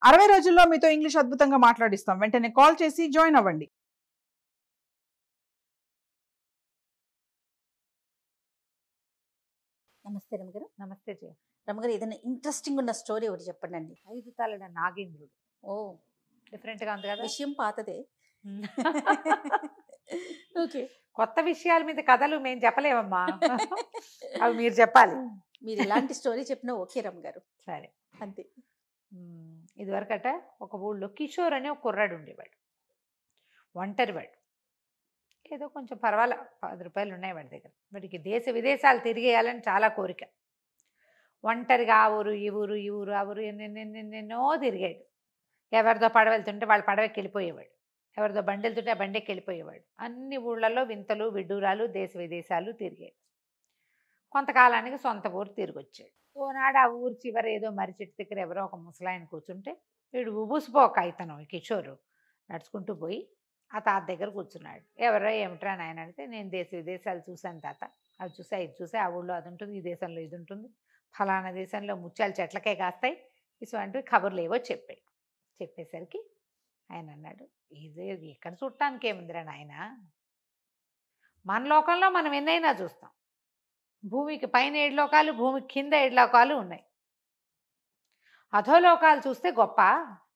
60 రోజుల్లో మీతో ఇంగ్లీష్ అద్భుతంగా మాట్లాడిస్తాం. వెంటనే కాల్ చేసి జాయిన్ అవ్వండి. నమస్తే రమగారు. నమస్తే జయ. రమగారు, ఏదైనా ఇంట్రెస్టింగ్ ఉన్న స్టోరీ ఒకటి చెప్పండి అండి. 5 తలల నాగేంద్రుడు. ఓ, డిఫరెంట్గా ఉంది కదా. విషయం పాతదే. ఓకే, కొత్త విషయాల మీద కథలు మేము చెప్పలేమమ్మా. అవి మీరు చెప్పాలి. మీరు ఎలాంటి స్టోరీ చెప్పినా ఓకే రమగారు. సరే, అంతే. ఇదివరకట ఒక ఊళ్ళో కిషోర్ అనే ఒక కుర్రాడు ఉండేవాడు. ఒంటరివాడు. ఏదో కొంచెం పర్వాలే, 10 రూపాయలు ఉన్నాయి వాడి దగ్గర. వాడికి దేశ విదేశాలు తిరిగేయాలని చాలా కోరిక. ఒంటరిగా ఆ ఊరు ఈ ఊరు ఈ ఊరు ఆ ఊరు ఎన్నెన్నెన్నెన్నో తిరిగాడు. ఎవరిదో పడవ వెళ్తుంటే వాళ్ళ పడవకి వెళ్ళిపోయేవాడు, ఎవరిదో బండి వెళ్తుంటే ఆ బండికి వెళ్ళిపోయేవాడు. అన్ని ఊళ్ళల్లో వింతలు విడ్డూరాలు దేశ విదేశాలు తిరిగాడు. కొంతకాలానికి సొంత ఊరు తిరిగి వచ్చాడు. ఓనాడు ఆ ఊరు చివర ఏదో మర్రి చెట్టు దగ్గర ఎవరో ఒక ముసలాయన కూర్చుంటే వీడు ఉబుసిపోక ఇతను కిషోరు నడుచుకుంటూ పోయి ఆ తాత దగ్గర కూర్చున్నాడు. ఎవరో ఏమిట్రా నాయన అంటే, నేను దేశ విదేశాలు చూశాను తాత, అవి చూసా ఇది చూసా, ఆ ఊళ్ళో అది ఉంటుంది, ఈ దేశంలో ఇది ఉంటుంది, ఫలానా దేశంలో ముత్యాలు చెట్లకే కాస్తాయి, ఇటువంటివి కబుర్లు ఏవో చెప్పాడు. చెప్పేసరికి ఆయన అన్నాడు, ఇది ఇక్కడ చూడటానికి ఏముందిరా నాయన, మన లోకంలో మనం ఎన్నైనా చూస్తాం. భూమికి పైన 7 లోకాలు, భూమికి కింద 7 లోకాలు ఉన్నాయి. అధోలోకాలు చూస్తే గొప్ప,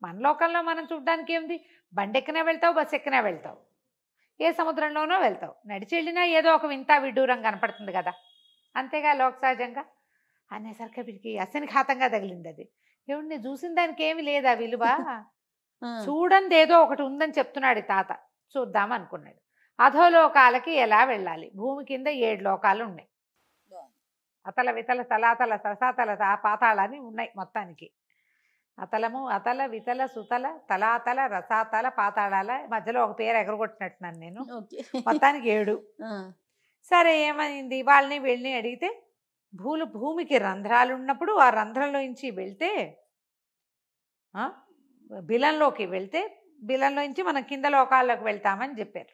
మన లోకంలో మనం చూడడానికి ఏముంది, బండి ఎక్కినా వెళ్తావు, బస్సు ఎక్కినా వెళ్తావు, ఏ సముద్రంలోనో వెళ్తావు, నడిచి వెళ్ళినా ఏదో ఒక వింత విడ్డూరం కనపడుతుంది కదా, అంతేగా లోక సహజంగా. అనేసరికి వీడికి అసనిఘాతంగా తగిలింది అది. ఏమిటి నేను చూసిన దానికి ఏమి లేదా విలువ, చూడండి ఏదో ఒకటి ఉందని చెప్తున్నాడు ఈ తాత, చూద్దాం అనుకున్నాడు. అధోలోకాలకి ఎలా వెళ్ళాలి, భూమి కింద 7 లోకాలు ఉన్నాయి. అతల వితల తలాతల ససాతల పాతాళాన్ని ఉన్నాయి మొత్తానికి. అతలము అతల వితల సుతల తలాతల రసాతల పాతాళాల మధ్యలో ఒక పేరు ఎగరగొట్టినట్టున్నాను నేను. మొత్తానికి 7. సరే, ఏమైంది, వాళ్ళని వెళ్ళి అడిగితే భూమికి రంధ్రాలు ఉన్నప్పుడు ఆ రంధ్రంలో నుంచి వెళ్తే బిలంలోకి వెళ్తే బిలంలో నుంచి మనం కింద లోకాల్లోకి వెళ్తామని చెప్పారు.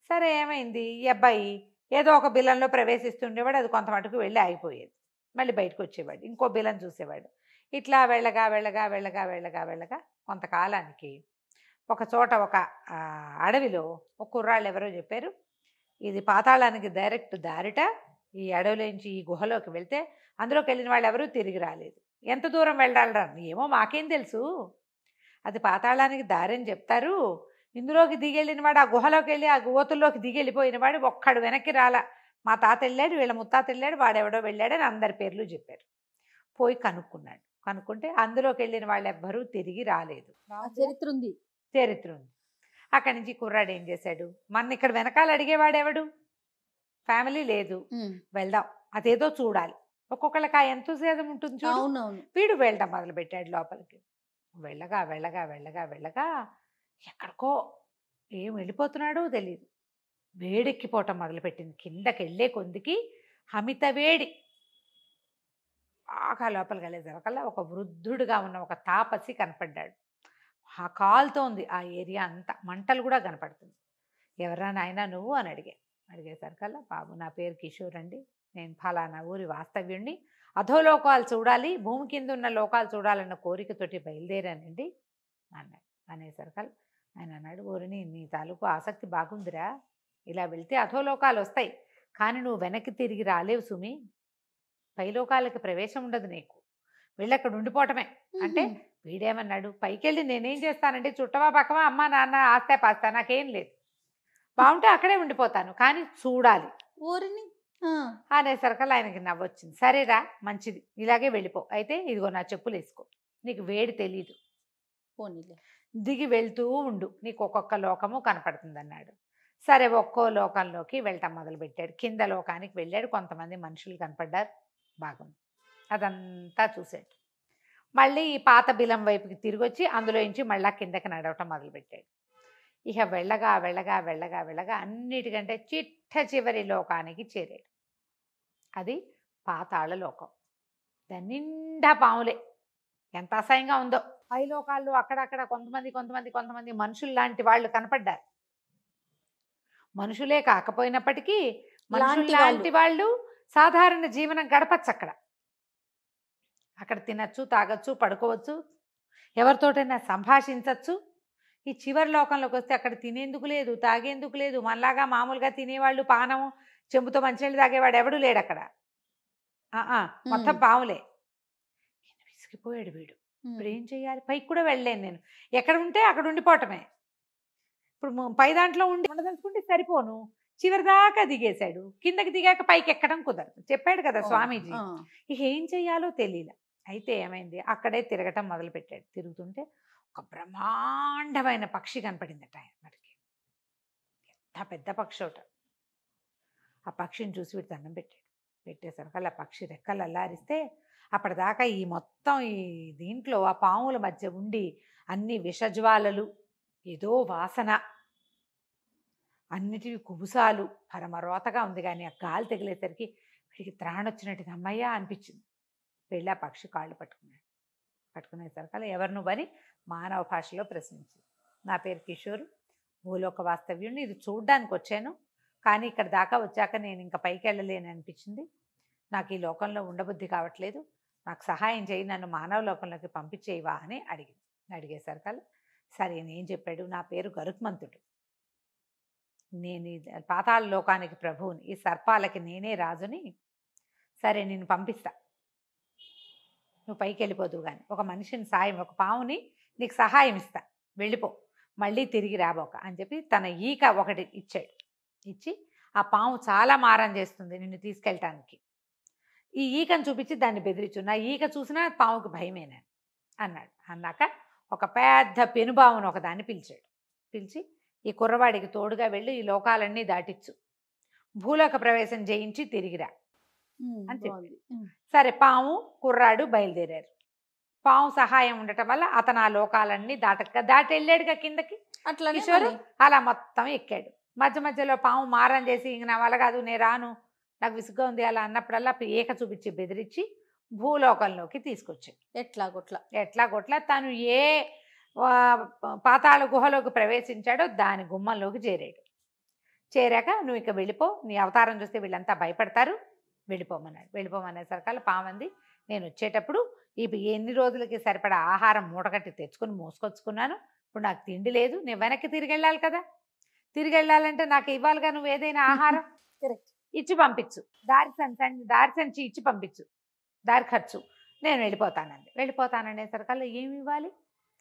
సరే, ఏమైంది, ఈ అబ్బాయి ఏదో ఒక బిలంలో ప్రవేశిస్తుండేవాడు, అది కొంత మటుకు వెళ్ళి ఆగిపోయేది, మళ్ళీ బయటకు వచ్చేవాడు, ఇంకో బిలం చూసేవాడు. ఇట్లా వెళ్ళగా వెళ్ళగా వెళ్ళగా వెళ్ళగా వెళ్ళగా కొంతకాలానికి ఒక చోట ఒక అడవిలో ఒక కుర్రాళ్ళు ఎవరో చెప్పారు, ఇది పాతాళానికి డైరెక్ట్ దారిట, ఈ అడవిలోంచి ఈ గుహలోకి వెళ్తే అందులోకి వెళ్ళిన వాళ్ళు ఎవరూ తిరిగి రాలేదు, ఎంత దూరం వెళ్ళాలరా, ఏమో మాకేం తెలుసు, అది పాతాళానికి దారని చెప్తారు, ఇందులోకి దిగెళ్ళిన వాడు ఆ గుహలోకి వెళ్ళి ఆ గోతుల్లోకి దిగెళ్ళిపోయిన వాడు ఒక్కడు వెనక్కి రాలా, మా తాత వెళ్ళాడు, వీళ్ళ ముత్తాత వెళ్ళాడు, వాడెవడో వెళ్ళాడని అందరి పేర్లు చెప్పారు. పోయి కనుక్కున్నాడు, కనుక్కుంటే అందులోకి వెళ్ళిన వాళ్ళు ఎవ్వరూ తిరిగి రాలేదు. చరిత్ర ఉంది. అక్కడి నుంచి కుర్రాడు ఏం చేశాడు, మన ఇక్కడ వెనకాల అడిగేవాడెవడు, ఫ్యామిలీ లేదు, వెళ్దాం అదేదో చూడాలి, ఒక్కొక్కళ్ళకి ఆ ఎంతసేదం ఉంటుంది చూడు. వీడు వెళ్ళడం మొదలు పెట్టాడు లోపలికి. వెళ్ళగా వెళ్ళగా వెళ్ళగా వెళ్ళగా ఎక్కడికో ఏం వెళ్ళిపోతున్నాడో తెలియదు, వేడెక్కిపోవటం మొదలుపెట్టింది. కిందకి వెళ్ళే కొందికి అమిత వేడి. బాగా లోపలికి వెళ్ళేసరికల్లా ఒక వృద్ధుడుగా ఉన్న ఒక తాపసి కనపడ్డాడు. ఆ కాలుతోంది ఆ ఏరియా అంతా, మంటలు కూడా కనపడుతుంది. ఎవరా నాయనా నువ్వు అని అడిగేసరికల్లా, బాబు నా పేరు కిషోర్ అండి, నేను ఫలానా ఊరి వాస్తవ్యుణ్ణి, అధోలోకాలు చూడాలి, భూమి కింద ఉన్న లోకాలు చూడాలన్న కోరికతోటి బయలుదేరానండి అన్నాడు. అనేసరికల్లా ఆయన అన్నాడు, ఓరిని నీ తాలూకు ఆసక్తి బాగుందిరా, ఇలా వెళ్తే అధోలోకాలు వస్తాయి, కానీ నువ్వు వెనక్కి తిరిగి రాలేవు సుమి, పైలోకాలకి ప్రవేశం ఉండదు నీకు, వెళ్ళి అక్కడ ఉండిపోవటమే. అంటే వీడేమన్నాడు, పైకి వెళ్ళి నేనేం చేస్తానండి, చుట్టవా పక్కవా అమ్మ నాన్న ఆస్తా పాస్తా నాకేం లేదు, బాగుంటే అక్కడే ఉండిపోతాను, కానీ చూడాలి ఊరిని అనేసరికల్లా ఆయనకి నవ్వొచ్చింది. సరేరా మంచిది, ఇలాగే వెళ్ళిపో, అయితే ఇదిగో నా చెప్పులు వేసుకో, నీకు వేడి తెలీదు, దిగి వెళ్తూ ఉండు, నీకు ఒక్కొక్క లోకము కనపడుతుంది అన్నాడు. సరే, ఒక్కో లోకంలోకి వెళ్ళటం మొదలుపెట్టాడు. కింద లోకానికి వెళ్ళాడు, కొంతమంది మనుషులు కనపడ్డారు, బాగుంది, అదంతా చూశాడు. మళ్ళీ ఈ పాత బిలం వైపుకి తిరిగి వచ్చి అందులో నుంచి మళ్ళీ కిందకి నడవటం మొదలుపెట్టాడు. ఇక వెళ్ళగా వెళ్ళగా వెళ్ళగా వెళ్ళగా అన్నిటికంటే చిట్ట చివరి లోకానికి చేరాడు. అది పాతాళ లోకం. దాని నిండా పాములే, ఎంత అసహ్యంగా ఉందో. పై లోకాల్లో అక్కడక్కడ కొంతమంది మనుషులు లాంటి వాళ్ళు కనపడ్డారు. మనుషులే కాకపోయినప్పటికీ మనుషులు లాంటి వాళ్ళు సాధారణ జీవనం గడపచ్చు. అక్కడ తినచ్చు, తాగొచ్చు, పడుకోవచ్చు, ఎవరితోటైనా సంభాషించవచ్చు. ఈ చివరి లోకంలోకి వస్తే అక్కడ తినేందుకు లేదు, తాగేందుకు లేదు. మనలాగా మామూలుగా తినేవాళ్ళు పానం చెంబుతో మంచినీళ్ళు తాగేవాడు ఎవడూ లేడు అక్కడ. మొత్తం పాములే. విసిగిపోయాడు వీడు. ఇప్పుడు ఏం చెయ్యాలి? పైకి కూడా వెళ్ళలేను నేను. ఎక్కడ ఉంటే అక్కడ ఉండిపోవటమే. ఇప్పుడు పై దాంట్లో ఉండదలుచుకుంటే సరిపోను. చివరి దాకా దిగేశాడు. కిందకి దిగాక పైకి ఎక్కడం కుదరదు. చెప్పాడు కదా స్వామీజీ. ఇక ఏం చెయ్యాలో తెలియలే. అయితే ఏమైంది, అక్కడే తిరగటం మొదలుపెట్టాడు. తిరుగుతుంటే ఒక బ్రహ్మాండమైన పక్షి కనపడిందట ఆయనకి. ఎంత పెద్ద పక్షి ఒకట. ఆ పక్షిని చూసి వీడు దండం పెట్టాడు. పెట్టేసరికి ఆ పక్షి రెక్కలు అల్లారిస్తే అప్పటిదాకా ఈ మొత్తం ఈ దీంట్లో ఆ పాముల మధ్య ఉండి అన్ని విషజ్వాలలు, ఏదో వాసన, అన్నిటివి కుబుసాలు, పరమరోతగా ఉంది. కానీ ఆ గాలి తగిలేసరికి వీడికి త్రాణొచ్చినట్టు అమ్మయ్యా అనిపించింది. వెళ్ళి ఆ పక్షి కాళ్ళు పట్టుకున్నాడు. పట్టుకునేసరికి ఎవరు నువ్వని మానవ భాషలో ప్రశ్నించింది. నా పేరు కిషోర్, భూలోక వాస్తవ్యుడిని. ఇది చూడ్డానికి వచ్చాను, కానీ ఇక్కడ దాకా వచ్చాక నేను ఇంకా పైకి వెళ్ళలేని అనిపించింది. నాకు ఈ లోకంలో ఉండబుద్ధి కావట్లేదు, నాకు సహాయం చేయి, నన్ను మానవ లోకంలోకి పంపించేయవా అని అడిగేసరికి సరే ఏం చెప్పాడు, నా పేరు గరుత్మంతుడు, నేను ఈ పాతాళ లోకానికి ప్రభువుని, ఈ సర్పాలకి నేనే రాజుని, సరే నేను పంపిస్తా, నువ్వు పైకి వెళ్ళిపోదువు కానీ ఒక మనిషిని సాయం, ఒక పావుని నీకు సహాయం ఇస్తా, వెళ్ళిపో, మళ్ళీ తిరిగి రాబోక అని చెప్పి తన ఈక ఒకటి ఇచ్చాడు. ఇచ్చి ఆ పాము చాలా మారం చేస్తుంది నిన్ను తీసుకెళ్ళటానికి, ఈ ఈకను చూపించి దాన్ని బెదిరించు, నా ఈక చూసినా పాముకి భయమేనా అన్నాడు. అన్నాక ఒక పెద్ద పెనుబావును ఒకదాన్ని పిలిచాడు. పిలిచి ఈ కుర్రవాడికి తోడుగా వెళ్ళి ఈ లోకాలన్నీ దాటిచ్చు, భూలోక ప్రవేశం చేయించి తిరిగిరా అని చెప్పి. సరే పాము కుర్రాడు బయలుదేరారు. పాము సహాయం ఉండటం వల్ల అతను ఆ లోకాలన్నీ దాటి వెళ్ళాడుగా కిందకి. అట్లా కిషోరు అలా మొత్తం ఎక్కాడు. మధ్య మధ్యలో పాము మారం చేసి ఇంక నా వల్ల కాదు, నేను రాను, నాకు విసుగ్గా ఉంది అలా అన్నప్పుడల్లా ఏక చూపించి బెదిరించి భూలోకంలోకి తీసుకొచ్చాడు. ఎట్లాగొట్లా తను ఏ పాతాళ గుహలోకి ప్రవేశించాడో దాని గుమ్మంలోకి చేరాడు. చేరాక నువ్వు ఇక వెళ్ళిపో, నీ అవతారం చూస్తే వీళ్ళంతా భయపడతారు, వెళ్ళిపోమన్నాడు. వెళ్ళిపోమనేసరికల్లా పామంది, నేను వచ్చేటప్పుడు ఎన్ని రోజులకి సరిపడా ఆహారం మూటగట్టి తెచ్చుకుని మోసుకొచ్చుకున్నాను, ఇప్పుడు నాకు తిండి లేదు, నేను వెనక్కి తిరిగి వెళ్ళాలి కదా, తిరిగి వెళ్ళాలంటే నాకు ఇవ్వాలిగా నువ్వు ఏదైనా ఆహారం ఇచ్చి పంపించు, దారి సంచి ఇచ్చి పంపించు, దారి ఖర్చు, నేను వెళ్ళిపోతాననేసరికల్లా ఏమి ఇవ్వాలి?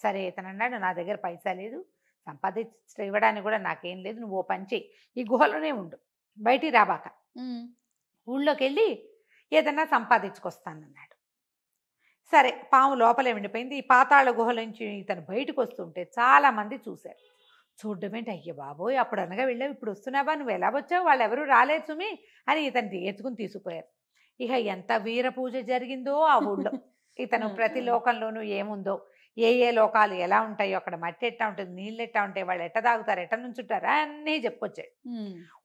సరే ఇతను అన్నాడు, నా దగ్గర పైసా లేదు, సంపాదించి ఇవ్వడానికి కూడా నాకేం లేదు, నువ్వు ఓ పని చెయ్యి, ఈ గుహలోనే ఉండు, బయటికి రాబాక, ఊళ్ళోకి వెళ్ళి ఏదన్నా సంపాదించుకొస్తానన్నాడు. సరే పాము లోపలే ఉండిపోయింది. ఈ పాతాళ గుహల నుంచి ఇతను బయటకు వస్తుంటే చాలామంది చూశారు. చూడడం ఏంటి, అయ్య బాబోయ్ అప్పుడు అనగా వెళ్ళావు, ఇప్పుడు వస్తున్నావా, నువ్వు ఎలా వచ్చావు, వాళ్ళు ఎవరు రాలేదు సుమి అని ఇతను ఎత్తుకుని తీసుకుపోయారు. ఇక ఎంత వీర పూజ జరిగిందో ఆ ఊళ్ళో. ఇతను ప్రతి లోకంలోనూ ఏముందో, ఏ లోకాలు ఎలా ఉంటాయో, అక్కడ మట్టి ఎట్టా ఉంటుంది, నీళ్ళు ఎట్టా ఉంటాయి, వాళ్ళు ఎట్ట తాగుతారు, ఎట్ట నుంచుంటారు అన్నీ చెప్పుకొచ్చాడు.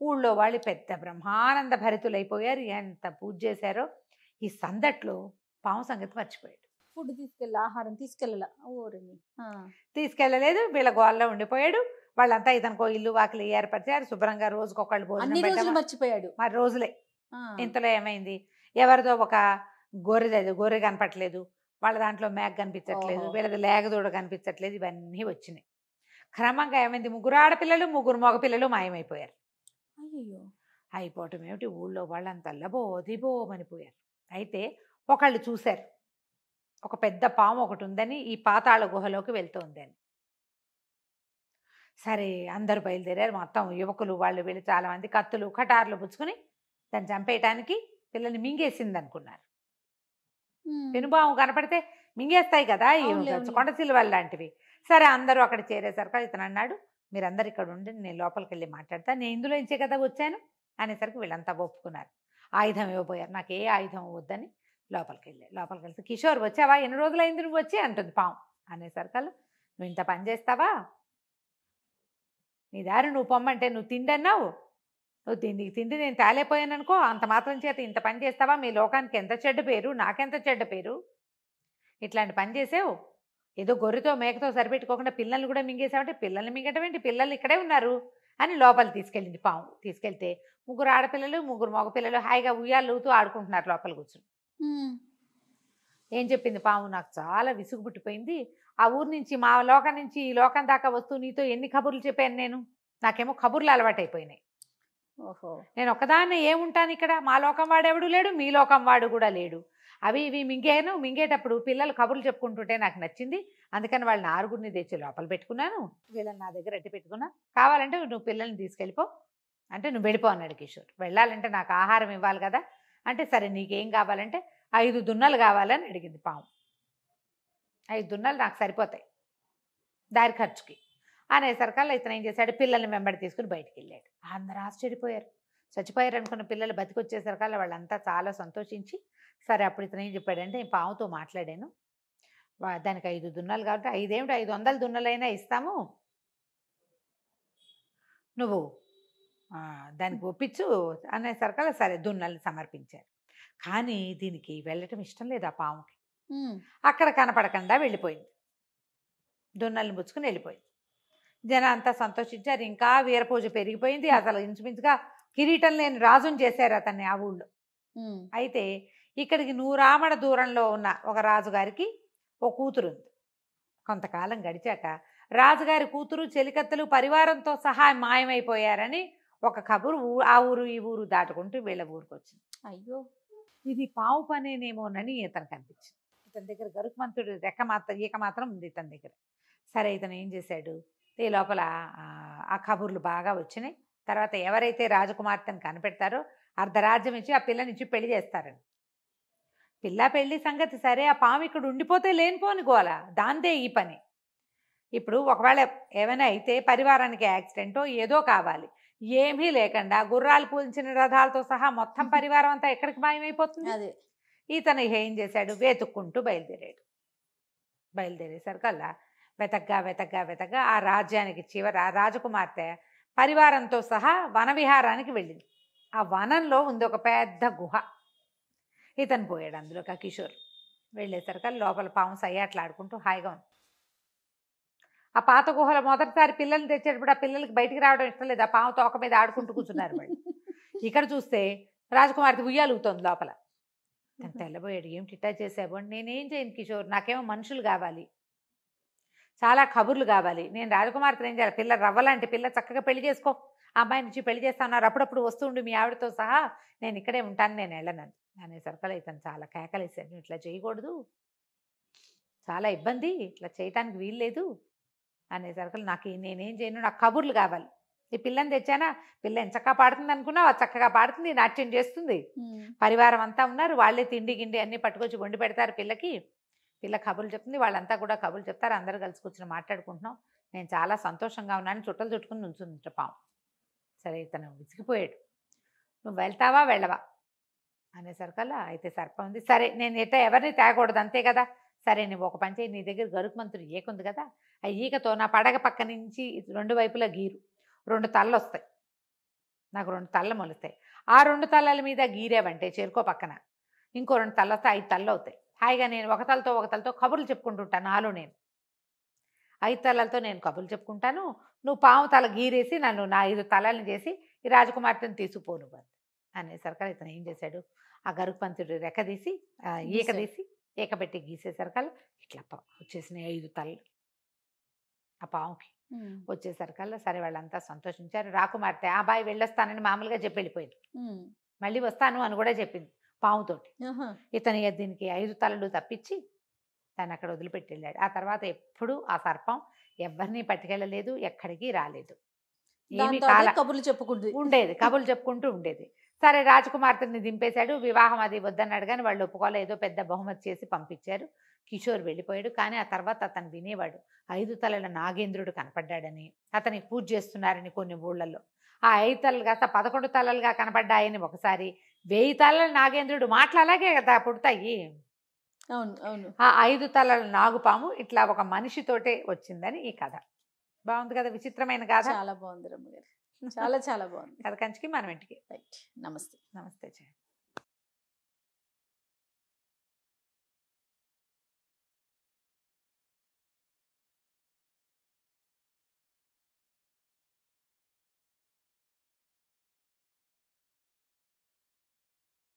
ఊళ్ళో వాళ్ళు పెద్ద బ్రహ్మానంద భరితులైపోయారు. ఎంత పూజ చేశారో. ఈ సందట్లో పాము సంగతి మర్చిపోయాడు. ఫుడ్ తీసుకెళ్ళి ఆహారం తీసుకెళ్ళలేదు, వీళ్ళ గోల్లో ఉండిపోయాడు. వాళ్ళంతా ఇతనికో ఇల్లు వాకిలి ఏర్పరిచారు, శుభ్రంగా రోజుకొకళ్ళు భోజనం మర్చిపోయాడు. మరి రోజులే. ఇంతలో ఏమైంది, ఎవరిదో ఒక గొర్రె కనపట్లేదు, వాళ్ళ దాంట్లో మేక కనిపించట్లేదు, వీళ్ళది లేగదూడ కనిపించట్లేదు, ఇవన్నీ వచ్చినాయి. క్రమంగా ఏమైంది, 3 ఆడపిల్లలు 3 మగపిల్లలు మాయమైపోయారు. అయిపోవటం ఏమిటి, ఊళ్ళో వాళ్ళంతా లబోదిబోమనిపోయారు. అయితే ఒకళ్ళు చూశారు, ఒక పెద్ద పాము ఒకటి ఉందని, ఈ పాతాళ గుహలోకి వెళ్తోంది అని. సరే అందరూ బయలుదేరారు. మొత్తం యువకులు వాళ్ళు వీళ్ళు చాలామంది కత్తులు కటార్లు పుచ్చుకుని దాన్ని చంపేయటానికి పిల్లల్ని మింగేసింది అనుకున్నారు. పెనుబాము కనపడితే మింగేస్తాయి కదా ఈ కొండ సిలువలు లాంటివి. సరే అందరూ అక్కడ చేరేసరికి ఇతను అన్నాడు, మీరందరు ఇక్కడ ఉండి నేను లోపలికి వెళ్ళి మాట్లాడతా, నేను ఇందులో నుంచే కదా వచ్చాను అనేసరికి వీళ్ళంతా ఒప్పుకున్నారు. ఆయుధం ఇవ్వబోయారు. నాకు ఏ ఆయుధం వద్దని లోపలికి వెళ్తే కిషోర్ వచ్చావా, ఎన్ని రోజులైంది నువ్వు వచ్చి అంటుంది పాము. అనేసరికల్లా నువ్వు ఇంత పని చేస్తావా, నీ దారి నువ్వు పొమ్మంటే నువ్వు తిండన్నావు, నువ్వు తిండి నేను తేలేపోయాను అనుకో, అంత మాత్రం చేత ఇంత పని చేస్తావా, మీ లోకానికి ఎంత చెడ్డ పేరు, నాకెంత చెడ్డ పేరు, ఇట్లాంటి పని చేసావు, ఏదో గొర్రెతో మేకతో సరిపెట్టుకోకుండా పిల్లల్ని కూడా మింగేసావంటే, పిల్లల్ని మింగటం ఏంటి, పిల్లలు ఇక్కడే ఉన్నారు అని లోపలికి తీసుకెళ్ళింది పాము. తీసుకెళ్తే 3 ఆడపిల్లలు 3 మగపిల్లలు హాయిగా ఉయ్యాలు ఊతూ ఆడుకుంటున్నారు లోపల కూర్చుని. ఏం చెప్పింది పాము, నాకు చాలా విసుగు పుట్టిపోయింది, ఆ ఊరు నుంచి మా లోకం నుంచి ఈ లోకం దాకా వస్తూ నీతో ఎన్ని కబుర్లు చెప్పాను నేను. నాకేమో కబుర్లు అలవాటైపోయినాయి. ఓహో. నేను ఒక్కదాన్నే ఏముంటాను ఇక్కడ. మా లోకం వాడెవడు లేడు, మీ లోకం వాడు కూడా లేడు. అవి ఇవి మింగేటప్పుడు పిల్లలు కబుర్లు చెప్పుకుంటుంటే నాకు నచ్చింది. అందుకని వాళ్ళని ఆరుగురిని తెచ్చి లోపల పెట్టుకున్నాను. వీళ్ళని నా దగ్గర అట్టి పెట్టుకున్నా. కావాలంటే నువ్వు పిల్లల్ని తీసుకెళ్ళిపో అంటే నువ్వు వెళ్ళిపో అన్నాడు కిషోర్. వెళ్ళాలంటే నాకు ఆహారం ఇవ్వాలి కదా అంటే, సరే నీకేం కావాలంటే 5 దున్నలు కావాలని అడిగింది పాము. 5 దున్నలు నాకు సరిపోతాయి దారి ఖర్చుకి అనేసరికల్లా ఇతను ఏం చేశాడు, పిల్లల్ని వెంబడి తీసుకుని బయటికి వెళ్ళాడు. అందరూ ఆశ్చర్యపోయారు. చచ్చిపోయారు అనుకున్న పిల్లలు బతికొచ్చేసరికల్లా వాళ్ళంతా చాలా సంతోషించి, సరే అప్పుడు ఇతను ఏం చెప్పాడంటే, పావుతో మాట్లాడాను, దానికి 5 దున్నలు కాబట్టి 5 ఏమిటి 500 దున్నలైనా ఇస్తాము, నువ్వు దానికి ఒప్పించు అనేసరికల్లా సరే దున్నల్ని సమర్పించారు. కానీ దీనికి వెళ్ళటం ఇష్టం లేదు ఆ పాముకి. అక్కడ కనపడకుండా వెళ్ళిపోయింది. దున్నల్ని పుచ్చుకుని వెళ్ళిపోయింది. జనం అంతా సంతోషించారు. ఇంకా వీరపూజ పెరిగిపోయింది. అసలు ఇంచుమించుగా కిరీటం లేని రాజుని చేశారు అతన్ని ఆ ఊళ్ళో. అయితే ఇక్కడికి 100 ఆమడ దూరంలో ఉన్న ఒక రాజుగారికి ఓ కూతురు ఉంది. కొంతకాలం గడిచాక రాజుగారి కూతురు చెలికత్తెలు పరివారంతో సహా మాయమైపోయారని ఒక కబురు ఆ ఊరు ఈ ఊరు దాటుకుంటూ వీళ్ళ ఊరికి వచ్చింది. అయ్యో, ఇది పావు పనేనేమోనని ఇతనికి అనిపించింది. ఇతని దగ్గర గరుకుమంతుడు ఈక మాత్రం ఉంది ఇతని దగ్గర. సరే ఇతను ఏం చేశాడు, ఈ లోపల ఆ కబుర్లు బాగా వచ్చినాయి. తర్వాత ఎవరైతే రాజకుమార్తెను కనిపెడతారో అర్ధరాజ్యం ఇచ్చి ఆ పిల్లనిచ్చి పెళ్లి చేస్తారని. పిల్ల పెళ్లి సంగతి సరే, ఆ పాము ఇక్కడ ఉండిపోతే లేనిపోని గోల, దాందే ఈ పని. ఇప్పుడు ఒకవేళ ఏమైనా అయితే పరివారానికి యాక్సిడెంటో ఏదో కావాలి, ఏమీ లేకుండా గుర్రాలు పూజించిన రథాలతో సహా మొత్తం పరివారం అంతా ఎక్కడికి మాయమైపోతుంది. అదే ఇతను ఏం చేశాడు, వెతుక్కుంటూ బయలుదేరేసరికల్లా వెతగ్గా ఆ రాజ్యానికి చివర ఆ రాజకుమార్తె పరివారంతో సహా వనవిహారానికి వెళ్ళింది. ఆ వనంలో ఉంది ఒక పెద్ద గుహ. ఇతను పోయాడు అందులోకి. ఆ కిషోర్ వెళ్ళేసరికల్లా లోపల పాము సయ్యాట్లాడుకుంటూ హాయిగా ఉంది. ఆ పాత గుహలో మొదటిసారి పిల్లల్ని తెచ్చేటప్పుడు ఆ పిల్లలకి బయటికి రావడం ఇష్టం లేదు. ఆ పాము తోక మీద ఆడుకుంటూ కూర్చున్నారు వాళ్ళు. ఇక్కడ చూస్తే రాజకుమార్తె ఉయ్యాలుగుతోంది లోపల. తను తెల్లబోయాడు. ఏమిటి ఇట్టా చేసావు అంటే, నేనేం చేయను కిషోర్, నాకేమో మనుషులు కావాలి, చాలా కబుర్లు కావాలి. నేను రాజకుమార్తెను ఏం చేయాలి, పిల్ల రవ్వలాంటి పిల్ల, చక్కగా పెళ్లి చేసుకో, ఆ అమ్మాయి నుంచి పెళ్లి చేస్తాన్నారు, అప్పుడప్పుడు వస్తుండు మీ ఆవిడతో సహా, నేను ఇక్కడే ఉంటాను, నేను వెళ్ళను అనేసరికల్లా ఇతను చాలా కేకలేశాడు, నువ్వు ఇట్లా చేయకూడదు, చాలా ఇబ్బంది, ఇట్లా చేయటానికి వీల్లేదు అనేసరికల్లా నేనేం చేయను, నాకు కబుర్లు కావాలి. ఈ పిల్లని తెచ్చానా, పిల్ల ఎంత చక్కగా పాడుతుంది అనుకున్నావు, అది చక్కగా పాడుతుంది, నాట్యం చేస్తుంది, పరివారం అంతా ఉన్నారు, వాళ్ళే తిండి గిండి అన్నీ పట్టుకొచ్చి వండి పెడతారు పిల్లకి, పిల్ల కబుర్లు చెప్తుంది, వాళ్ళంతా కూడా కబుర్లు చెప్తారు, అందరూ కలిసి కూర్చొని మాట్లాడుకుంటున్నాం, నేను చాలా సంతోషంగా ఉన్నాను, చుట్టలు చుట్టుకుని నుంచుంది పాము. సరే ఇతను విసిగిపోయాడు, నువ్వు వెళ్తావా వెళ్ళవా అనేసరికల్లా అయితే సర్పం ఉంది, సరే నేను ఎవరిని తేకూడదు అంతే కదా, సరే నువ్వు ఒక పని చేయి, నీ దగ్గర గరుకుమంతుడు ఈకుంది కదా, ఆ ఈకతో నా పడగ పక్క నుంచి 2 వైపులా గీరు, 2 తలలు వస్తాయి, నాకు 2 తలలు మొలుస్తాయి, ఆ 2 తలల మీద గీరేవంటే చేరుకో పక్కన ఇంకో 2 తలలు వస్తాయి, 5 తలలు అవుతాయి. హాయిగా నేను ఒక తలతో కబుర్లు చెప్పుకుంటుంటాను, నాలో నేను 5 తలలతో నేను కబుర్లు చెప్పుకుంటాను, నువ్వు పాము తల గీరేసి నన్ను నా 5 తలలను చేసి ఈ రాజకుమార్తెను తీసుకుపోను అనేసరికల్లా ఇతను ఏం చేశాడు, ఆ గరుకుపంతుడు రెక్క తీసి ఈక తీసి ఈక పెట్టి గీసేసరికల్లా ఇట్లా వచ్చేసినాయి 5 తలలు ఆ పాముకి. వచ్చేసరికల్లా సరే వాళ్ళంతా సంతోషించారు. రాకుమార్తె ఆ బాయ్ వెళ్ళొస్తానని మామూలుగా చెప్పి వెళ్ళిపోయింది, మళ్ళీ వస్తాను అని కూడా చెప్పింది పాముతోటి. ఇతను దీనికి 5 తలలు తప్పించి తను అక్కడ వదిలిపెట్టి వెళ్ళాడు. ఆ తర్వాత ఎప్పుడు ఆ సర్పం ఎవరిని పట్టుకెళ్ళలేదు, ఎక్కడికి రాలేదు, ఏమి కబుర్లు చెప్పుకుంటూ కబుర్లు చెప్పుకుంటూ ఉండేది. సరే రాజకుమార్తెని దింపేశాడు, వివాహం అది వద్దన్నాడు కానీ వాళ్ళు ఒప్పుకోలే, ఏదో పెద్ద బహుమతి చేసి పంపించారు. కిషోర్ వెళ్ళిపోయాడు. కానీ ఆ తర్వాత అతను వినేవాడు 5 తలల నాగేంద్రుడు కనపడ్డాడని, అతనికి పూజ చేస్తున్నారని కొన్ని ఊళ్ళల్లో. ఆ 5 తలలు కాస్త 11 తలలుగా కనపడ్డాయని ఒకసారి, 1000 తలల నాగేంద్రుడు మాటలు అలాగే కదా పుడతాయి. అవును అవును. ఆ 5 తలల నాగుపాము ఇట్లా ఒక మనిషితోటే వచ్చిందని ఈ కథ. బాగుంది కదా, విచిత్రమైన కథ. చాలా బాగుంది రమ్మ గారు, చాలా చాలా బాగుంది. కథ కంచికి మనం ఇంటికి. రైట్, నమస్తే. నమస్తే.